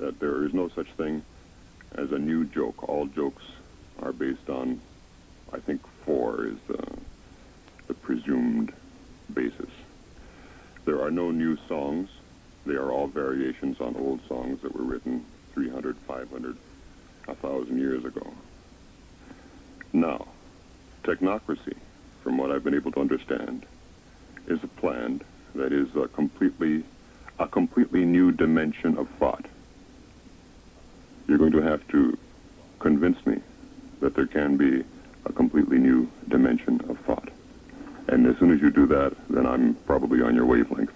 that there is no such thing as a new joke. All jokes are based on, I think, four is the presumed basis. There are no new songs. They are all variations on old songs that were written 300, 500, 1,000 years ago. Now, technocracy, from what I've been able to understand, is a plan that is a completely new dimension of thought. You're going to have to convince me that there can be a completely new dimension of thought. And as soon as you do that, then I'm probably on your wavelength.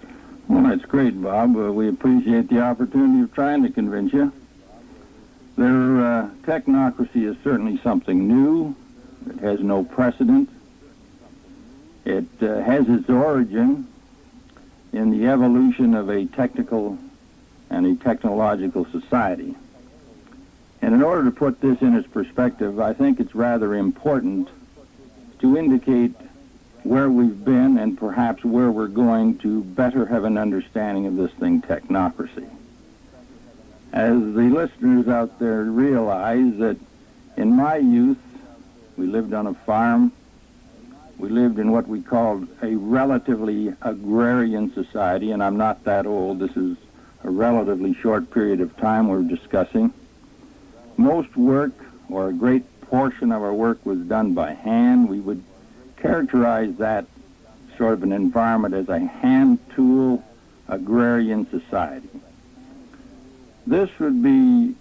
Well, that's great, Bob. We appreciate the opportunity of trying to convince you. Technocracy is certainly something new. It has no precedent. It has its origin in the evolution of a technical and a technological society. And in order to put this in its perspective, I think it's rather important to indicate where we've been and perhaps where we're going to better have an understanding of this thing, technocracy. As the listeners out there realize that in my youth, we lived on a farm. We lived in what we called a relatively agrarian society, and I'm not that old. This is a relatively short period of time we're discussing. Most work, or a great portion of our work, was done by hand. We would characterize that sort of an environment as a hand-tool agrarian society. This would be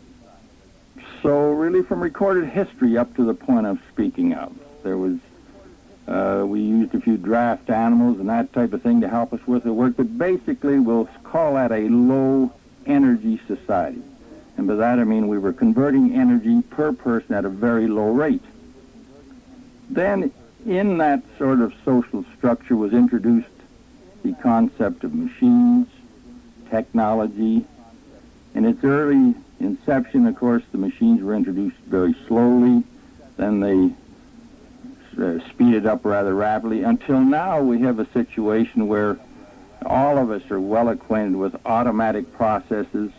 so really from recorded history up to the point I'm speaking of. There was, we used a few draft animals and that type of thing to help us with the work, but basically we'll call that a low-energy society. And by that I mean we were converting energy per person at a very low rate. Then in that sort of social structure was introduced the concept of machines, technology. In its early inception, of course, the machines were introduced very slowly. Then they speeded up rather rapidly. Until now, we have a situation where all of us are well acquainted with automatic processes,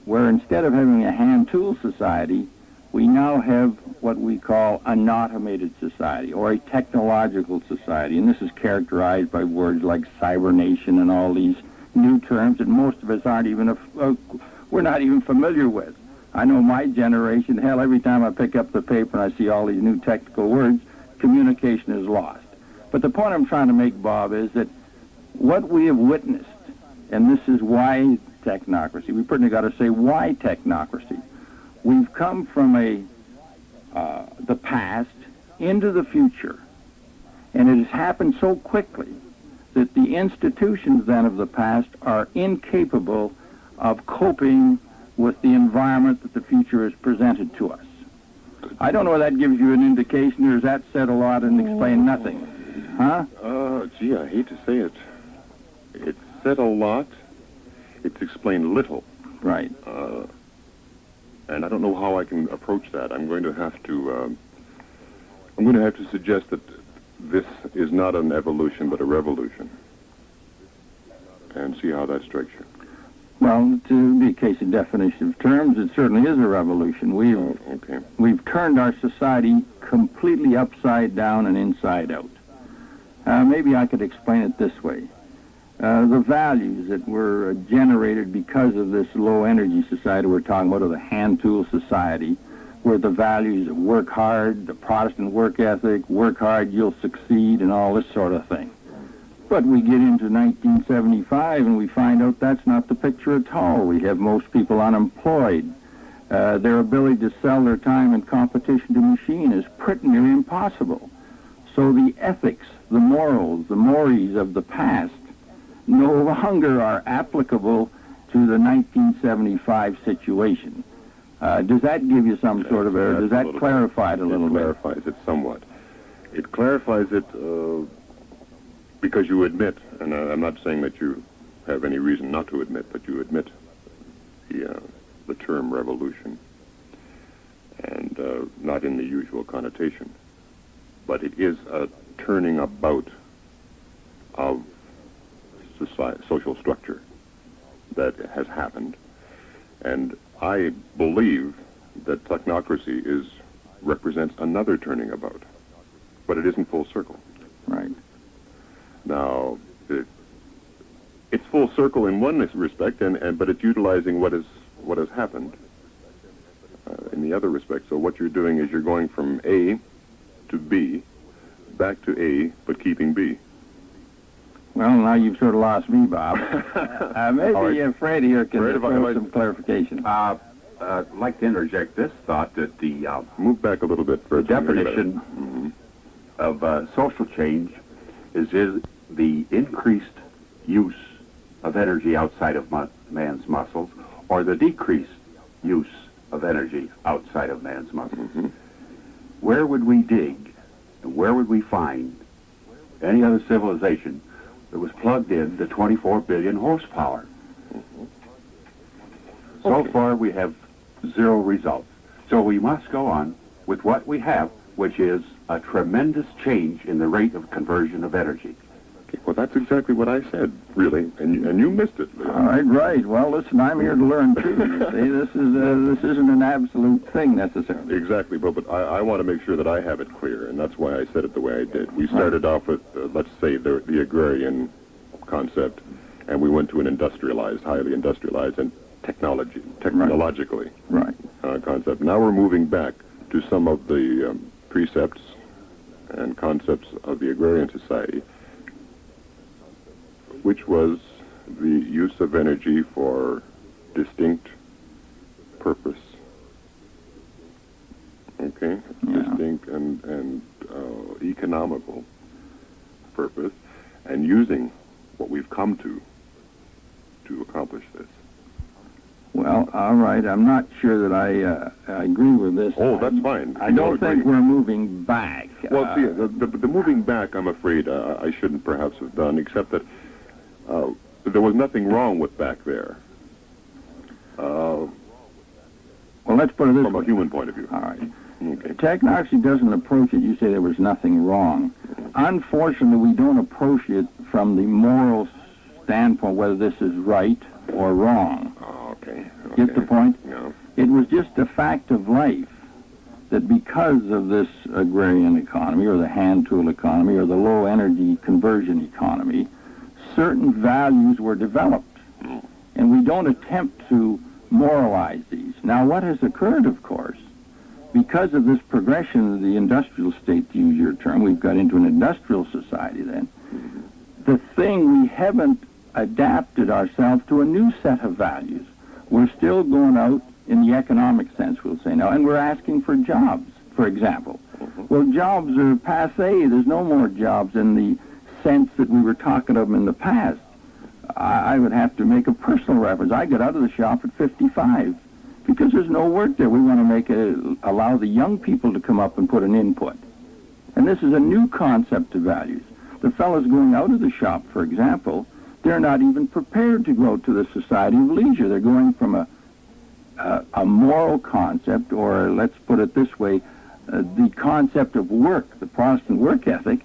where instead of having a hand-tool society, we now have what we call an automated society, or a technological society. And this is characterized by words like cybernation and all these new terms that most of us aren't even, we're not even familiar with. I know my generation, hell, every time I pick up the paper and I see all these new technical words, communication is lost. But the point I'm trying to make, Bob, is that what we have witnessed, and this is why technocracy, we pretty got to say why technocracy. We've come from the past into the future, and it has happened so quickly that the institutions then of the past are incapable of coping with the environment that the future has presented to us. I don't know if that gives you an indication, or does that said a lot and explain nothing? Huh? Gee, I hate to say it. It said a lot. It's explained little. Right. And I don't know how I can approach that. I'm going to have to suggest that this is not an evolution, but a revolution. And see how that strikes you. Well, to be a case of definition of terms, it certainly is a revolution. We've turned our society completely upside down and inside out. Maybe I could explain it this way. The values that were generated because of this low-energy society we're talking about, or the hand-tool society, were the values of work hard, the Protestant work ethic, work hard, you'll succeed, and all this sort of thing. But we get into 1975 and we find out that's not the picture at all. We have most people unemployed. Their ability to sell their time in competition to machine is pretty nearly impossible. So the ethics, the morals, the mores of the past no longer are applicable to the 1975 situation. Does that give you some sort of does that clarify it a little bit? It clarifies it somewhat. It clarifies it because you admit, and I'm not saying that you have any reason not to admit, but you admit the term revolution, and not in the usual connotation, but it is a turning about of social structure that has happened, And I believe that technocracy represents another turning about, but it isn't full circle. Right. Now, it's full circle in one respect, but it's utilizing what has happened in the other respect. So what you're doing is you're going from A to B, back to A, but keeping B. Well, now you've sort of lost me, Bob. Maybe right. Fred here can Fred, throw some clarification. I'd like to interject this thought that the Move back a little bit further. definition of social change is the increased use of energy outside of man's muscles, or the decreased use of energy outside of man's muscles. Where would we dig, and where would we find any other civilization that was plugged in to 24 billion horsepower? So far, we have zero results. So we must go on with what we have, which is a tremendous change in the rate of conversion of energy. Okay, well, that's exactly what I said, really, and you missed it, Leo. All right. Well, listen, I'm here to learn too. You see, this isn't an absolute thing necessarily. Exactly, but I want to make sure that I have it clear, and that's why I said it the way I did. We started off with, let's say, the agrarian concept, and we went to an industrialized, highly industrialized, and technologically concept. Now we're moving back to some of the precepts and concepts of the agrarian society, which was the use of energy for distinct purpose. Okay? Yeah. Distinct and economical purpose, and using what we've come to accomplish this. Well, all right. I'm not sure that I agree with this. Oh, that's fine. I don't think we're moving back. Well, see, the moving back, I'm afraid, I shouldn't perhaps have done, except that there was nothing wrong with back there. Well, let's put it this way. From a human point of view. All right. Okay. Technocracy doesn't approach it. You say there was nothing wrong. Unfortunately, we don't approach it from the moral standpoint, whether this is right or wrong. Oh, okay. Get the point? Yeah. It was just a fact of life that because of this agrarian economy or the hand tool economy or the low energy conversion economy, certain values were developed. And we don't attempt to moralize these. Now, what has occurred, of course, because of this progression of the industrial state, to use your term, we've got into an industrial society then, the thing we haven't adapted ourselves to a new set of values. We're still going out in the economic sense, we'll say now, and we're asking for jobs, for example. Well, jobs are passé. There's no more jobs in the sense that we were talking of them in the past. I would have to make a personal reference. I got out of the shop at 55 because there's no work there. We want to allow the young people to come up and put an input. And this is a new concept of values. The fellows going out of the shop, for example, they're not even prepared to go to the society of leisure. They're going from a moral concept, or let's put it this way, the concept of work, the Protestant work ethic,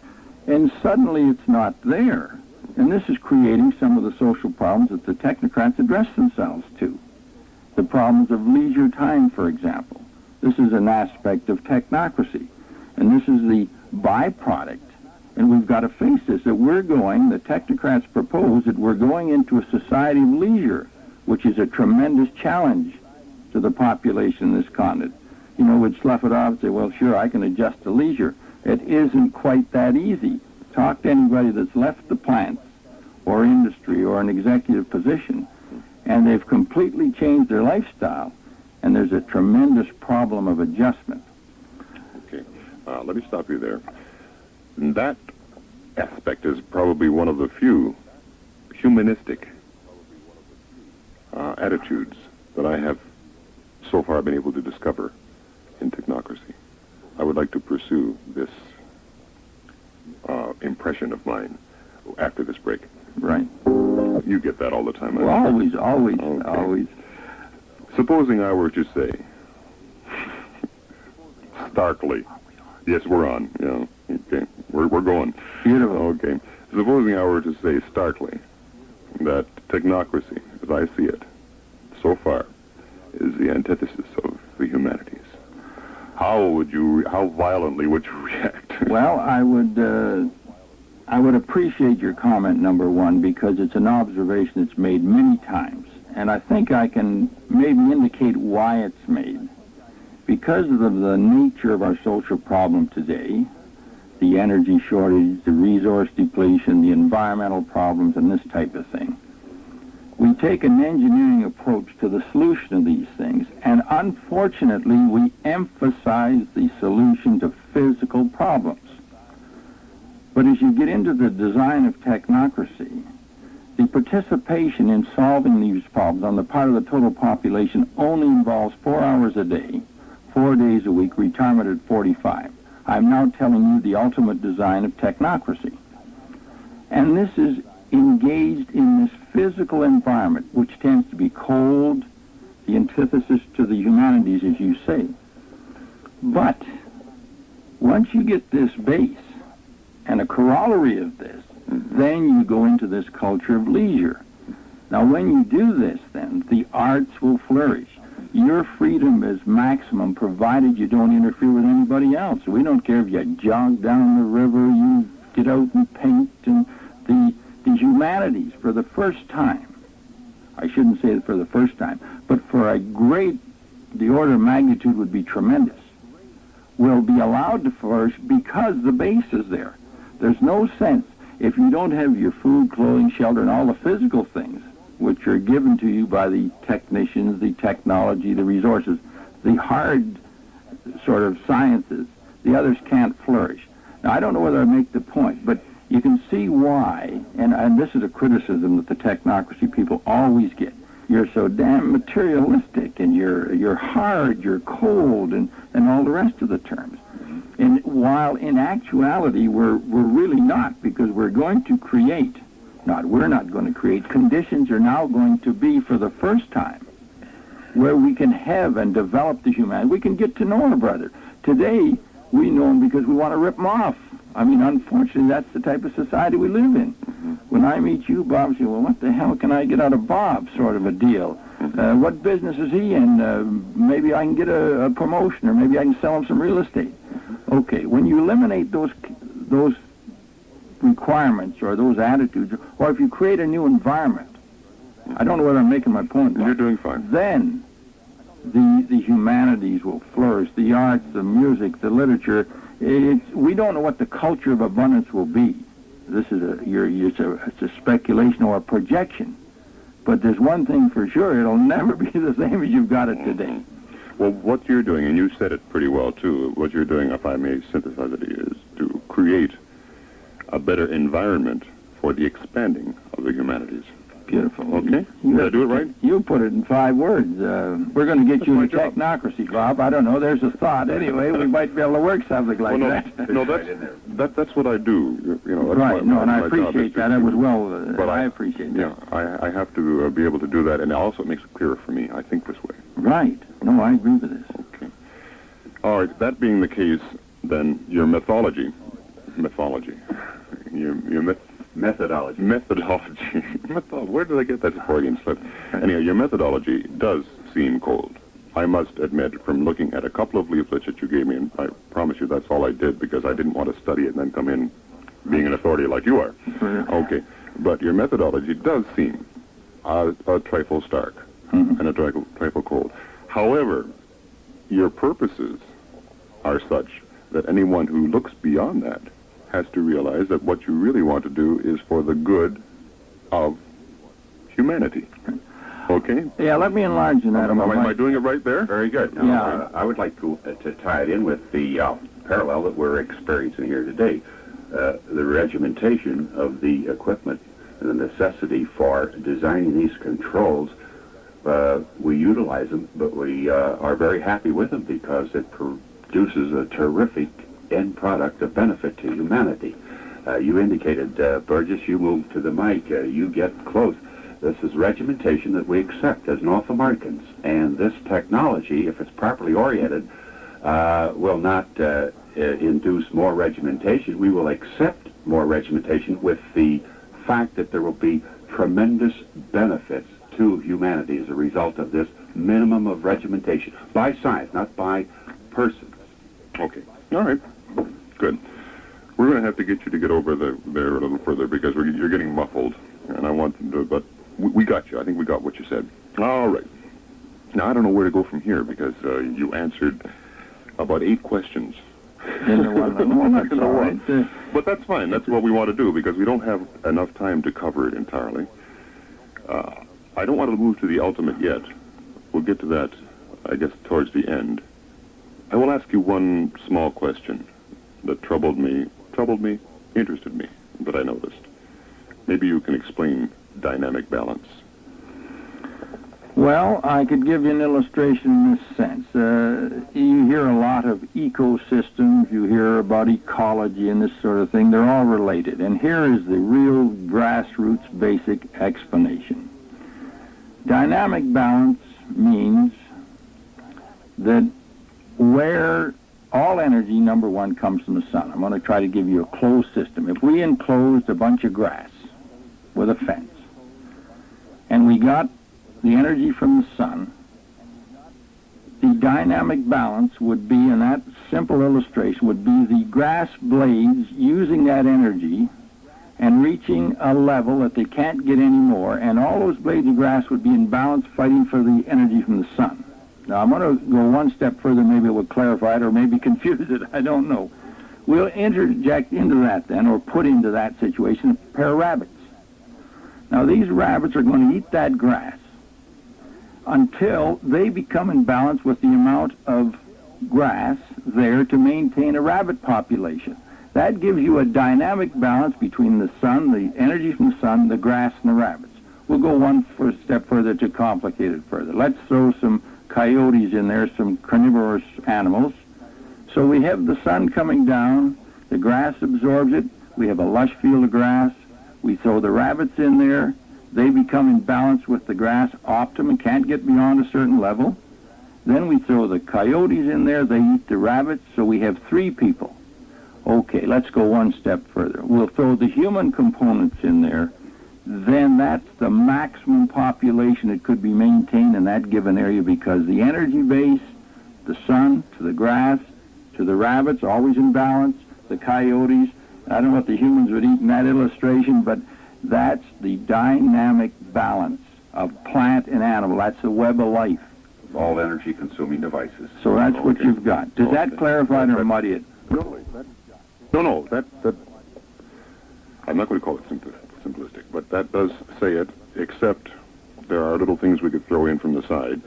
and suddenly it's not there. And this is creating some of the social problems that the technocrats address themselves to. The problems of leisure time, for example. This is an aspect of technocracy. And this is the byproduct. And we've got to face this, that the technocrats propose that we're going into a society of leisure, which is a tremendous challenge to the population in this continent. You know, we'd slough it off and say, well, sure, I can adjust to leisure. It isn't quite that easy. Talk to anybody that's left the plants or industry or an executive position, and they've completely changed their lifestyle, and there's a tremendous problem of adjustment. Okay. Let me stop you there. That aspect is probably one of the few humanistic attitudes that I have so far been able to discover in technocracy. I would like to pursue this impression of mine after this break. Right. You get that all the time. Well, always. Okay. Supposing I were to say, starkly, yes, we're on. Yeah. Okay. We're going. Beautiful. Okay. Supposing I were to say starkly that technocracy, as I see it, so far, the antithesis of the humanities. How violently would you react? Well, I would appreciate your comment, number one, because it's an observation that's made many times. And I think I can maybe indicate why it's made. Because of the nature of our social problem today, the energy shortage, the resource depletion, the environmental problems, and this type of thing, we take an engineering approach to the solution of these things, and unfortunately, we emphasize the solution to physical problems. But as you get into the design of technocracy, the participation in solving these problems on the part of the total population only involves 4 hours a day, 4 days a week, retirement at 45. I'm now telling you the ultimate design of technocracy. And this is engaged in this physical environment, which tends to be cold, the antithesis to the humanities, as you say. But once you get this base and a corollary of this, then you go into this culture of leisure. Now, when you do this, then, the arts will flourish. Your freedom is maximum, provided you don't interfere with anybody else. We don't care if you jog down the river, you get out and paint, and the humanities, for the first time, I shouldn't say it for the first time, but for the order of magnitude would be tremendous, will be allowed to flourish because the base is there. There's no sense, if you don't have your food, clothing, shelter, and all the physical things, which are given to you by the technicians, the technology, the resources, the hard sort of sciences, the others can't flourish. Now, I don't know whether I make the point, but you can see why, and this is a criticism that the technocracy people always get. You're so damn materialistic, and you're hard, you're cold, and all the rest of the terms. And while in actuality we're really not, because we're going to create, we're not going to create, conditions are now going to be for the first time where we can have and develop the humanity. We can get to know our brother. Today, we know him because we want to rip him off. I mean, unfortunately, that's the type of society we live in. When I meet you, Bob, say, well, what the hell can I get out of Bob, sort of a deal? What business is he in? Maybe I can get a promotion, or maybe I can sell him some real estate. Okay, when you eliminate those requirements or those attitudes, or if you create a new environment, I don't know whether I'm making my point. You're doing fine. Then the humanities will flourish, the arts, the music, the literature. We don't know what the culture of abundance will be. This is it's a speculation or a projection. But there's one thing for sure, it'll never be the same as you've got it today. Well, what you're doing, and you said it pretty well, too, what you're doing, if I may synthesize it, is to create a better environment for the expanding of the humanities. Beautiful. Okay? Did I do it right? You put it in 5 words. We're going to get you into technocracy, Bob. I don't know. There's a thought. Anyway, we might be able to work something like that. No, that's what I do. You know, that's right. And I appreciate that. It was well. But I appreciate that. Yeah, I have to be able to do that, and also it makes it clearer for me. I think this way. Right. No, I agree with this. Okay. All right. That being the case, then your methodology. Methodology. Where did I get that Freudian slip? Anyhow, your methodology does seem cold. I must admit, from looking at a couple of leaflets that you gave me, and I promise you that's all I did because I didn't want to study it and then come in being an authority like you are. Okay. But your methodology does seem a trifle stark and a trifle cold. However, your purposes are such that anyone who looks beyond that has to realize that what you really want to do is for the good of humanity. Okay? Yeah, let me enlarge on that. Am I doing it right there? Very good. Now, I would like to tie it in with the parallel that we're experiencing here today. The regimentation of the equipment and the necessity for designing these controls. We utilize them, but we are very happy with them because it produces a terrific end product of benefit to humanity. You indicated, Burgess, you moved to the mic, you get close. This is regimentation that we accept as North Americans, and this technology, if it's properly oriented, will not induce more regimentation. We will accept more regimentation with the fact that there will be tremendous benefits to humanity as a result of this minimum of regimentation by science, not by persons. Okay. All right. Good. We're going to have to get you to get over there a little further because you're getting muffled, and I want to, but we got you. I think we got what you said. All right. Now, I don't know where to go from here because you answered about 8 questions. In the one. Well, that's all right. But that's fine. That's what we want to do because we don't have enough time to cover it entirely. I don't want to move to the ultimate yet. We'll get to that, I guess, towards the end. I will ask you one small question that troubled me, interested me, but I noticed. Maybe you can explain dynamic balance. Well, I could give you an illustration in this sense. You hear a lot of ecosystems, you hear about ecology and this sort of thing. They're all related. And here is the real grassroots basic explanation. Dynamic balance means that where all energy, number one, comes from the sun. I'm going to try to give you a closed system. If we enclosed a bunch of grass with a fence, and we got the energy from the sun, the dynamic balance would be, in that simple illustration, would be the grass blades using that energy and reaching a level that they can't get any more, and all those blades of grass would be in balance fighting for the energy from the sun. Now, I'm going to go one step further. Maybe it will clarify it or maybe confuse it. I don't know. We'll interject into that then, or put into that situation, a pair of rabbits. Now, these rabbits are going to eat that grass until they become in balance with the amount of grass there to maintain a rabbit population. That gives you a dynamic balance between the sun, the energy from the sun, the grass, and the rabbits. We'll go one step further to complicate it further. Let's throw some coyotes in there, some carnivorous animals. So we have the sun coming down, the grass absorbs it, we have a lush field of grass, we throw the rabbits in there, they become in balance with the grass, optimum, can't get beyond a certain level. Then we throw the coyotes in there, they eat the rabbits, so we have 3 people. Okay, let's go one step further. We'll throw the human components in there, then that's the maximum population that could be maintained in that given area because the energy base, the sun to the grass, to the rabbits, always in balance, the coyotes, I don't know what the humans would eat in that illustration, but that's the dynamic balance of plant and animal. That's the web of life. All energy-consuming devices. So that's what you've got. Does that clarify or muddy it? No, that I'm not going to call it simplistic, but that does say it, except there are little things we could throw in from the side.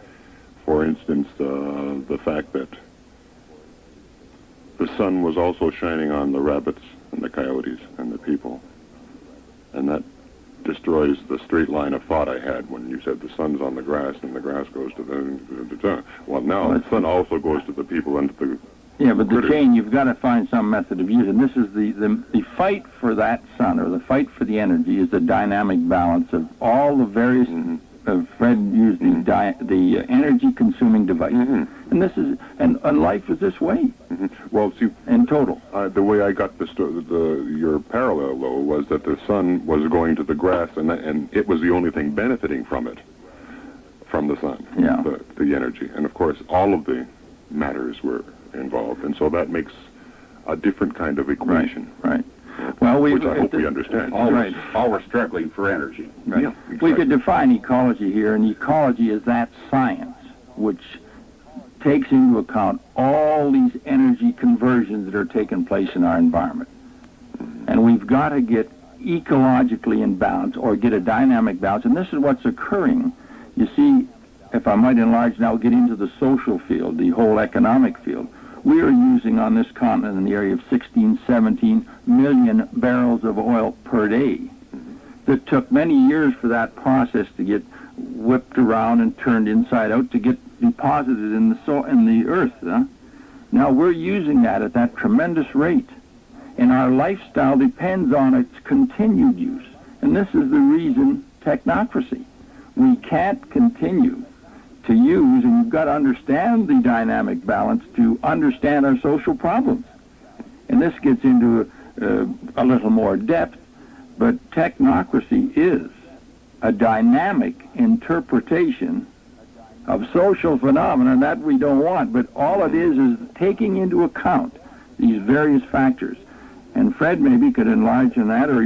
For instance, the fact that the sun was also shining on the rabbits and the coyotes and the people. And that destroys the straight line of thought I had when you said the sun's on the grass and the grass goes to the well, now the sun also goes to the people and to the yeah, but the critters. chain, you've got to find some method of using. This is the fight for that sun, or the fight for the energy, is the dynamic balance of all the various, Fred used the energy-consuming devices. And this is, and life is this way. Well, see, in total. The way I got your parallel, though, was that the sun was going to the grass, and it was the only thing benefiting from it, from the sun, yeah. the energy. And, of course, all of the matters were involved, and so that makes a different kind of equation. Right. Well, which I hope we understand. All we're struggling for energy. Right. Yeah, exactly. We could define ecology here, and ecology is that science which takes into account all these energy conversions that are taking place in our environment. And we've got to get ecologically in balance, or get a dynamic balance, and this is what's occurring. You see, if I might enlarge now, get into the social field, the whole economic field. We are using on this continent in the area of 16, 17 million barrels of oil per day. It took many years for that process to get whipped around and turned inside out to get deposited in the earth. Now we're using that at that tremendous rate, and our lifestyle depends on its continued use. And this is the reason technocracy. We can't continue to use, and you've got to understand the dynamic balance to understand our social problems. And this gets into a little more depth, but technocracy is a dynamic interpretation of social phenomena that we don't want. But all it is taking into account these various factors. And Fred maybe could enlarge on that, or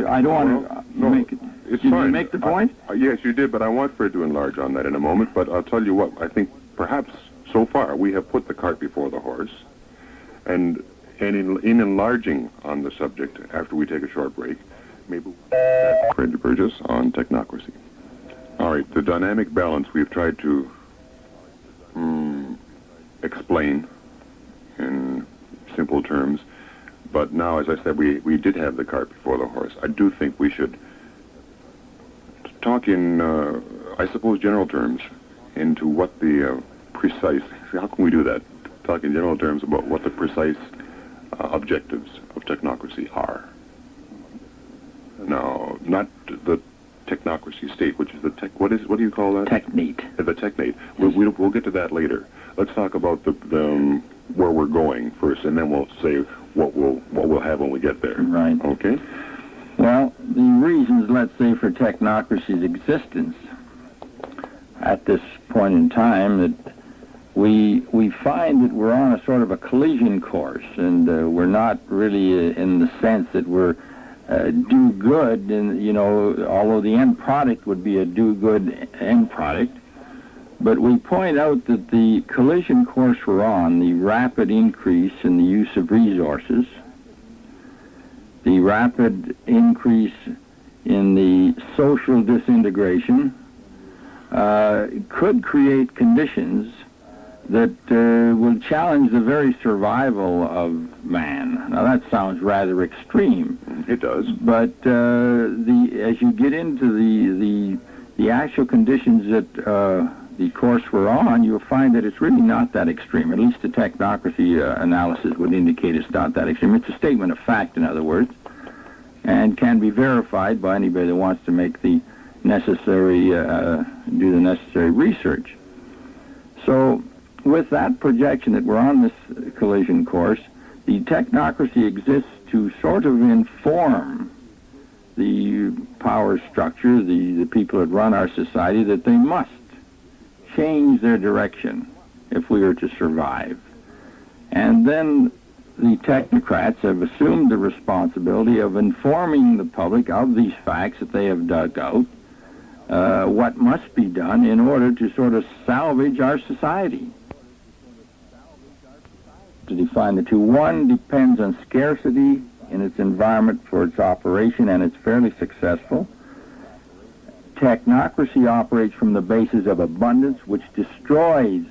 I don't want to make it. It's did fine. you make the point? Yes, you did, but I want Fred to enlarge on that in a moment. But I'll tell you what, I think perhaps so far we have put the cart before the horse. And in enlarging on the subject, after we take a short break, maybe Fred Burgess on Technocracy. All right, the dynamic balance we've tried to explain in simple terms. But now, as I said, we did have the cart before the horse. I do think we should talk in, I suppose, general terms into what the precise... How can we do that? Talk in general terms about what the precise objectives of technocracy are. Now, not the technocracy state, which is the tech... What do you call that? Technate. The technate. We'll get to that later. Let's talk about the where we're going first, and then we'll say what we'll have when we get there. Right. Okay. Well, the reasons, let's say, for technocracy's existence at this point in time, that we find that we're on a sort of a collision course, and we're not really in the sense that we're do good, and although the end product would be a do good end product. But we point out that the collision course we're on, the rapid increase in the use of resources, the rapid increase in the social disintegration, could create conditions that will challenge the very survival of man. Now that sounds rather extreme. It does. But as you get into the actual conditions that the course we're on, you'll find that it's really not that extreme. At least the technocracy analysis would indicate it's not that extreme. It's a statement of fact, in other words, and can be verified by anybody that wants to make the necessary, do the necessary research. So, with that projection that we're on this collision course, the technocracy exists to sort of inform the power structure, the people that run our society, that they must change their direction if we are to survive. And then the technocrats have assumed the responsibility of informing the public of these facts that they have dug out, what must be done in order to sort of salvage our society. To define the two, one depends on scarcity in its environment for its operation, and it's fairly successful. Technocracy operates from the basis of abundance, which destroys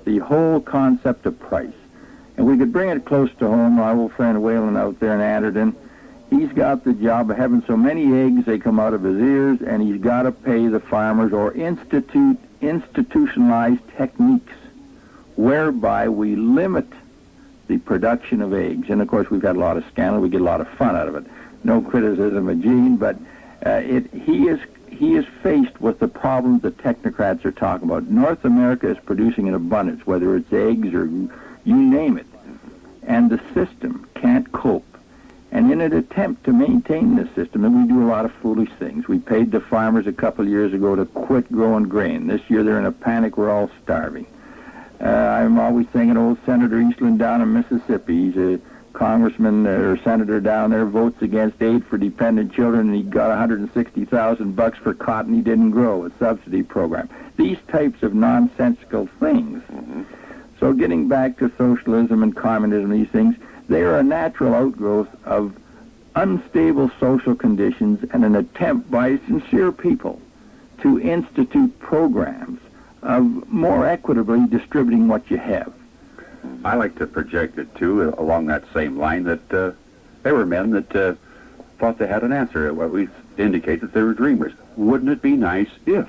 the whole concept of price. And we could bring it close to home. Our old friend Whalen out there in Anderton, he's got the job of having so many eggs they come out of his ears, and he's got to pay the farmers or institutionalized techniques whereby we limit the production of eggs. And of course we've had a lot of scandal. We get a lot of fun out of it. No criticism of Gene, but he is faced with the problems that technocrats are talking about. North America is producing in abundance, whether it's eggs or you name it. And the system can't cope. And in an attempt to maintain this system, and we do a lot of foolish things. We paid the farmers a couple of years ago to quit growing grain. This year they're in a panic. We're all starving. I'm always thinking old Senator Eastland down in Mississippi. He's a congressman or senator down there, votes against aid for dependent children, and he got $160,000 for cotton he didn't grow, a subsidy program. These types of nonsensical things. Mm-hmm. So getting back to socialism and communism, these things, they are a natural outgrowth of unstable social conditions and an attempt by sincere people to institute programs of more equitably distributing what you have. I like to project it, too, along that same line, that there were men that thought they had an answer, at least indicate that they were dreamers. Wouldn't it be nice if?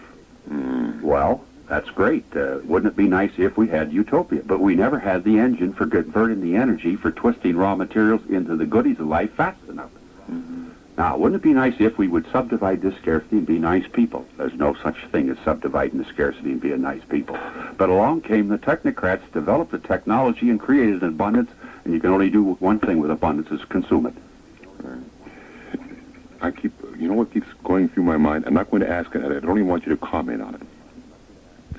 Well, that's great. Wouldn't it be nice if we had utopia? But we never had the engine for converting the energy for twisting raw materials into the goodies of life fast enough. Now, wouldn't it be nice if we would subdivide this scarcity and be nice people? There's no such thing as subdividing the scarcity and being nice people. But along came the technocrats, developed the technology, and created an abundance, and you can only do one thing with abundance, is consume it. You know what keeps going through my mind? I'm not going to ask it. I don't even want you to comment on it.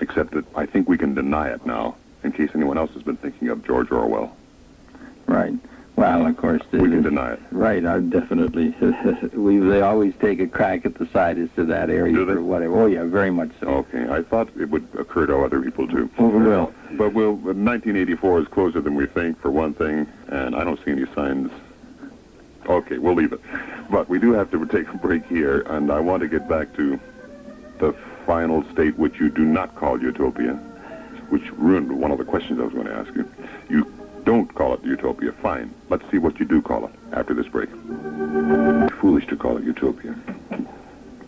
except that I think we can deny it now, in case anyone else has been thinking of George Orwell. Right. Well, of course, We can deny it. right. I definitely. They always take a crack at the side as to that area Do they? or whatever. Oh yeah, very much so. Okay, I thought it would occur to other people too. Oh, it will. But 1984 is closer than we think, for one thing, and I don't see any signs. Okay, we'll leave it. But we do have to take a break here, and I want to get back to the final state, which you do not call utopia, which ruined one of the questions I was going to ask you. You don't call it utopia. Fine. Let's see what you do call it after this break. It's foolish to call it utopia.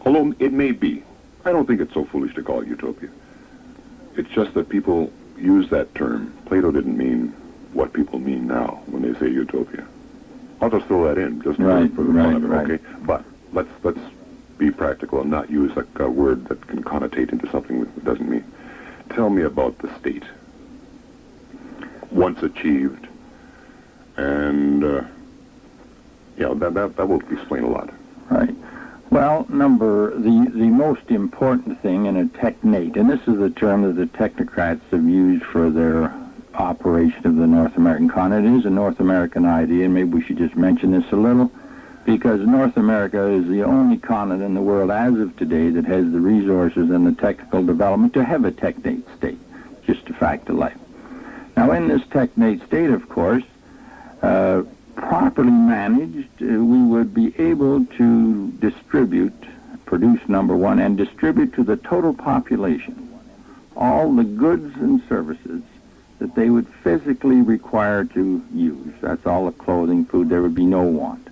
Although it may be. I don't think it's so foolish to call it utopia. It's just that people use that term. Plato didn't mean what people mean now when they say utopia. I'll just throw that in, just Right, for the fun of it, right. okay? But let's be practical and not use a word that can connotate into something that doesn't mean. Tell me about the state. Once achieved, and that will explain a lot. Right. Well, the most important thing in a technate, and this is the term that the technocrats have used for their operation of the North American continent. It is a North American idea, and maybe we should just mention this a little, because North America is the only continent in the world as of today that has the resources and the technical development to have a technate state. Just a fact of life. Now, in this technate state, of course, properly managed, we would be able to produce number one, and distribute to the total population all the goods and services that they would physically require to use. That's all the clothing, food. There would be no want.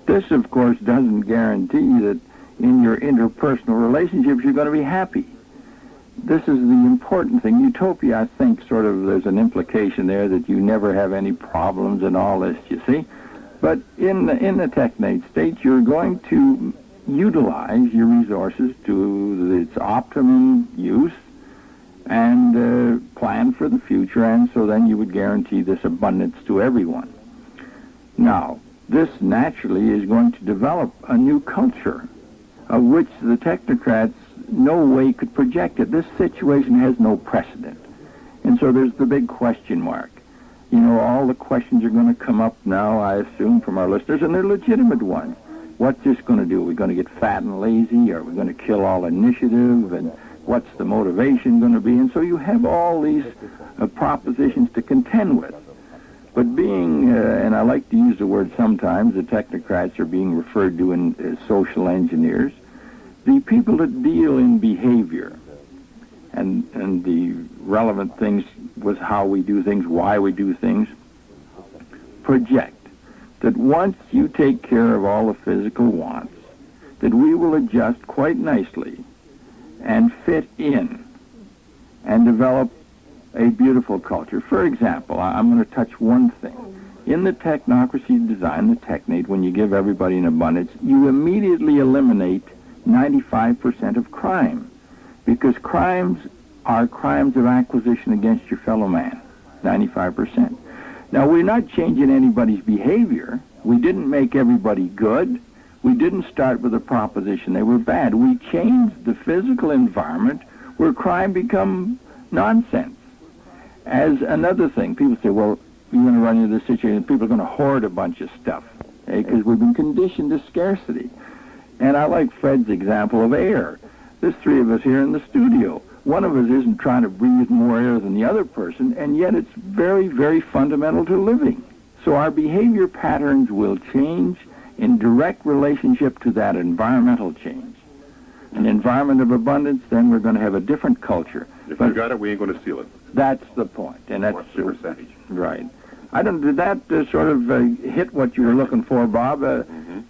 This, of course, doesn't guarantee that in your interpersonal relationships you're going to be happy. This is the important thing. Utopia, I think, there's an implication there that you never have any problems and all this, you see. But in the technate state, you're going to utilize your resources to its optimum use and plan for the future, and so then you would guarantee this abundance to everyone. Now, this naturally is going to develop a new culture of which the technocrats no way could project it. This situation has no precedent. And so there's the big question mark. You know, all the questions are going to come up now, I assume, from our listeners, and they're legitimate ones. What's this going to do? Are we going to get fat and lazy? Are we going to kill all initiative? And what's the motivation going to be? And so you have all these propositions to contend with. But being, and I like to use the word sometimes, the technocrats are being referred to as social engineers. The people that deal in behavior and the relevant things with how we do things, why we do things, project that once you take care of all the physical wants, that we will adjust quite nicely and fit in and develop a beautiful culture. For example, I'm going to touch one thing. In the technocracy design, the technate, when you give everybody an abundance, you immediately eliminate 95% of crime, because crimes are crimes of acquisition against your fellow man, 95%. Now, we're not changing anybody's behavior. We didn't make everybody good. We didn't start with a proposition they were bad. We changed the physical environment where crime become nonsense. As another thing, people say, well, you're going to run into this situation, people are going to hoard a bunch of stuff, because we've been conditioned to scarcity. And I like Fred's example of air. There's three of us here in the studio. One of us isn't trying to breathe more air than the other person, and yet it's very, very fundamental to living. So our behavior patterns will change in direct relationship to that environmental change. An environment of abundance, then we're going to have a different culture. If we got it, we ain't going to steal it. That's the point. And that's What's the percentage? Right. Did that hit what you were looking for, Bob?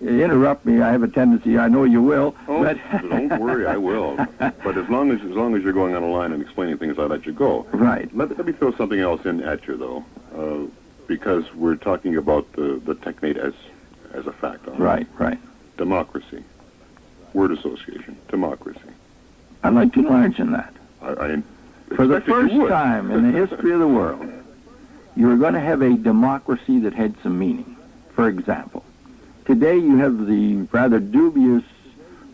Interrupt me. I have a tendency. I know you will. Oh, but don't worry, I will. But as long as you're going on a line and explaining things, I'll let you go. Right. Let me throw something else in at you, though, because we're talking about the technate as a fact. Right. Democracy. Word association. Democracy. I'd like to enlarge in that. I For the expected first you would. time in the history of the world, you're going to have a democracy that had some meaning. For example, today you have the rather dubious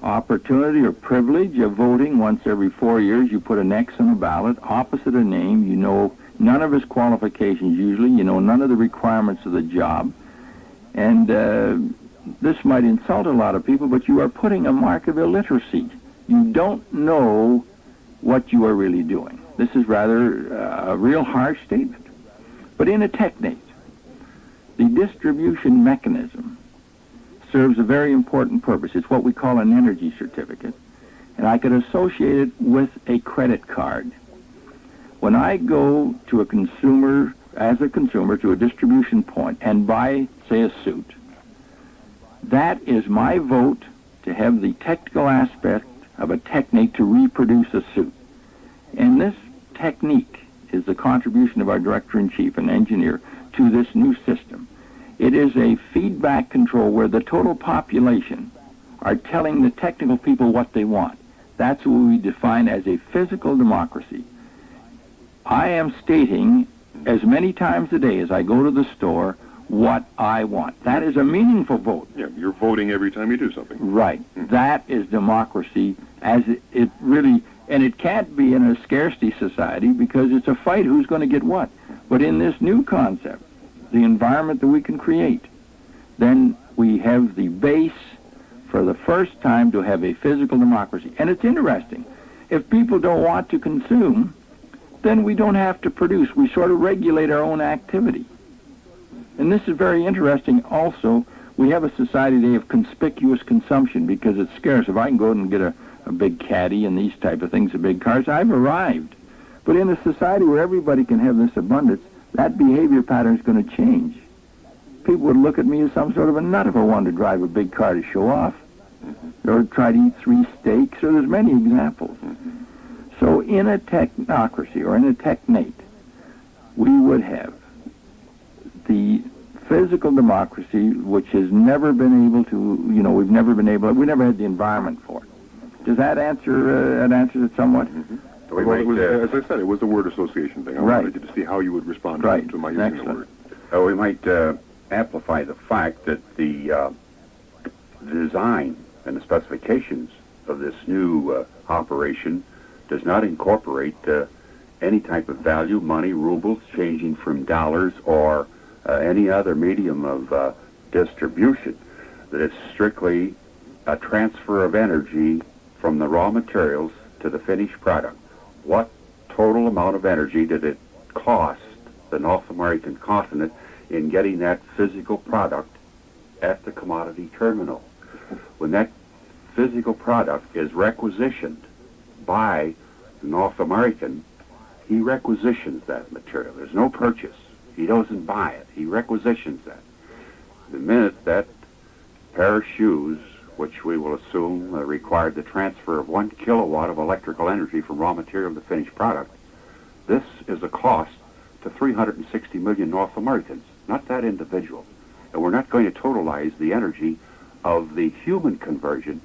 opportunity or privilege of voting once every 4 years. You put an X on a ballot opposite a name. You know none of his qualifications usually. You know none of the requirements of the job. And this might insult a lot of people, but you are putting a mark of illiteracy. You don't know what you are really doing. This is rather a real harsh statement. But in a technate, the distribution mechanism serves a very important purpose. It's what we call an energy certificate. And I could associate it with a credit card. When I go to a consumer, as a consumer, to a distribution point and buy, say, a suit, that is my vote to have the technical aspect of a technique to reproduce a suit. And this technique is the contribution of our director-in-chief and engineer to this new system. It is a feedback control where the total population are telling the technical people what they want. That's what we define as a physical democracy. I am stating as many times a day as I go to the store what I want. That is a meaningful vote. Yeah, you're voting every time you do something. Right. That is democracy as it really, and it can't be in a scarcity society because it's a fight who's going to get what. But in this new concept, the environment that we can create, then we have the base for the first time to have a physical democracy. And it's interesting. If people don't want to consume, then we don't have to produce. We sort of regulate our own activity. And this is very interesting also. We have a society today of conspicuous consumption because it's scarce. If I can go out and get a big caddy and these type of things, the big cars, I've arrived. But in a society where everybody can have this abundance, that behavior pattern is going to change. People would look at me as some sort of a nut if I wanted to drive a big car to show off, or try to eat 3 steaks, or there's many examples. So in a technocracy, or in a technate, we would have the physical democracy, which has never been able to, we never had the environment for it. Does that answer, that answers it somewhat? Well, as I said, it was the word association thing. I wanted you to see how you would respond to my using the word. We might amplify the fact that the design and the specifications of this new operation does not incorporate any type of value, money, rubles, changing from dollars or any other medium of distribution. That it's strictly a transfer of energy from the raw materials to the finished product. What total amount of energy did it cost the North American continent in getting that physical product at the commodity terminal? When that physical product is requisitioned by the North American, he requisitions that material. There's no purchase. He doesn't buy it. He requisitions that. The minute that pair of shoes, which we will assume required the transfer of 1 kilowatt of electrical energy from raw material to finished product, this is a cost to 360 million North Americans, not that individual. And we're not going to totalize the energy of the human conversion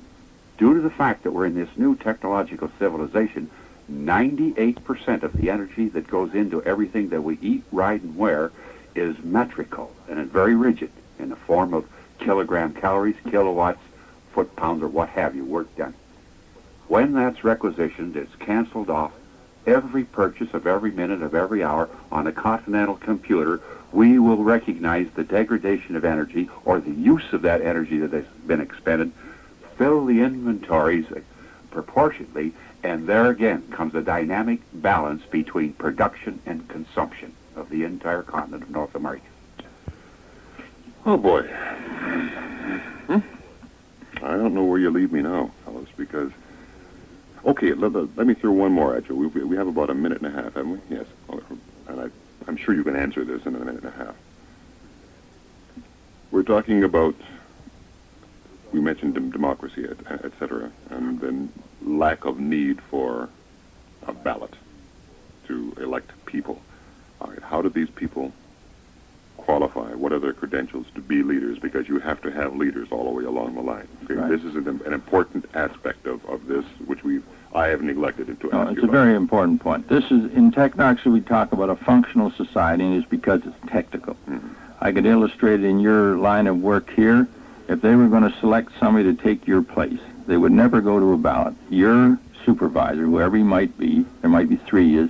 due to the fact that we're in this new technological civilization. 98% of the energy that goes into everything that we eat, ride, and wear is metrical and it's very rigid in the form of kilogram calories, kilowatts, foot-pounds, or what have you, work done. When that's requisitioned, it's canceled off every purchase of every minute of every hour on a continental computer. We will recognize the degradation of energy or the use of that energy that has been expended, fill the inventories proportionately, and there again comes a dynamic balance between production and consumption of the entire continent of North America. Oh, boy. I don't know where you leave me now, fellas, because... Okay, let me throw one more at you. We have about a minute and a half, haven't we? Yes. And I'm sure you can answer this in a minute and a half. We're talking about... We mentioned democracy, et cetera, and then lack of need for a ballot to elect people. All right, how do these people qualify? What are their credentials to be leaders? Because you have to have leaders all the way along the line. Okay? Right. This is an important aspect of this, which I have neglected to ask you It's a very important point. This is, in Technocracy, we talk about a functional society, and it's because it's technical. I could illustrate it in your line of work here. If they were going to select somebody to take your place, they would never go to a ballot. Your supervisor, whoever he might be, there might be three,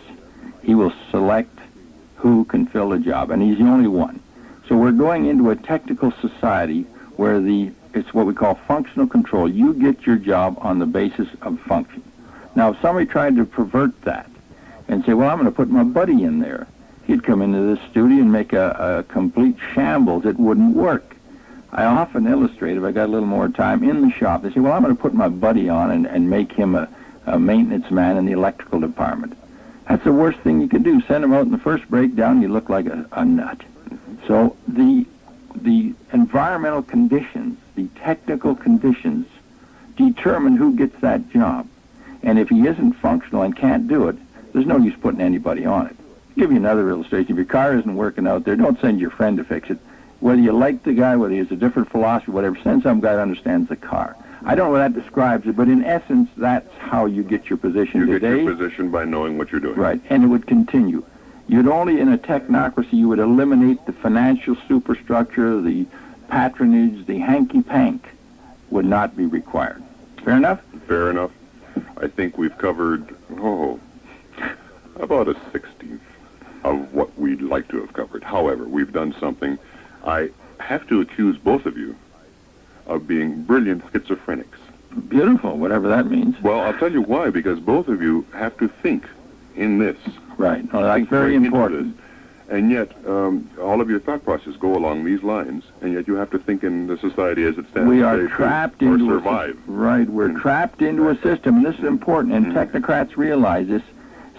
he will select who can fill the job, and he's the only one. So we're going into a technical society where it's what we call functional control. You get your job on the basis of function. Now, if somebody tried to pervert that and say, well, I'm going to put my buddy in there, he'd come into this studio and make a complete shambles. It wouldn't work. I often illustrate, if I got a little more time, in the shop. They say, well, I'm going to put my buddy on and make him a maintenance man in the electrical department. That's the worst thing you could do. Send him out in the first breakdown, you look like a nut. So the environmental conditions, the technical conditions, determine who gets that job. And if he isn't functional and can't do it, there's no use putting anybody on it. I'll give you another illustration. If your car isn't working out there, don't send your friend to fix it. Whether you like the guy, whether he has a different philosophy, whatever, send some guy that understands the car. I don't know what that describes it, but in essence, that's how you get your position You today. get your position by knowing what you're doing. Right, and it would continue. You'd only, in a technocracy, you would eliminate the financial superstructure, the patronage, the hanky-pank would not be required. Fair enough? Fair enough. I think we've covered, about a 16th of what we'd like to have covered. However, we've done something. I have to accuse both of you of being brilliant schizophrenics. Beautiful, whatever that means. Well, I'll tell you why, because both of you have to think in this. Right. Well, that's Think very into important. this. And yet, all of your thought processes go along these lines, and yet you have to think in the society as it stands We are today trapped or into survive. We're trapped into a system, and this is important, and technocrats realize this.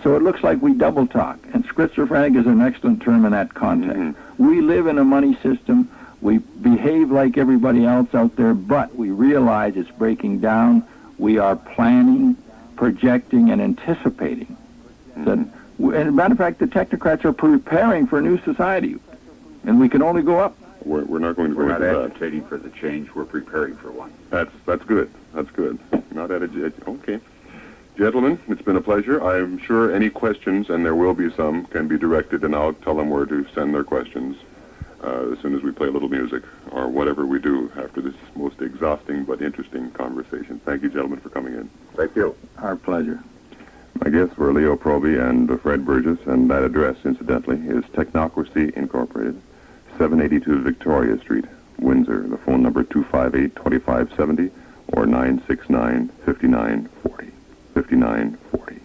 So it looks like we double talk, and schizophrenic is an excellent term in that context. We live in a money system. We behave like everybody else out there, but we realize it's breaking down. We are planning, projecting, and anticipating. And as a matter of fact, the technocrats are preparing for a new society, and we can only go up. We're not going to We're go not into that. agitating for the change. We're preparing for one. That's good. That's good. Not okay. Gentlemen, it's been a pleasure. I'm sure any questions, and there will be some, can be directed, and I'll tell them where to send their questions as soon as we play a little music or whatever we do after this most exhausting but interesting conversation. Thank you, gentlemen, for coming in. Thank you. Our pleasure. My guests were Leo Proby and Fred Burgess, and that address, incidentally, is Technocracy Incorporated, 782 Victoria Street, Windsor. The phone number 258-2570 or 969-5940. 5940.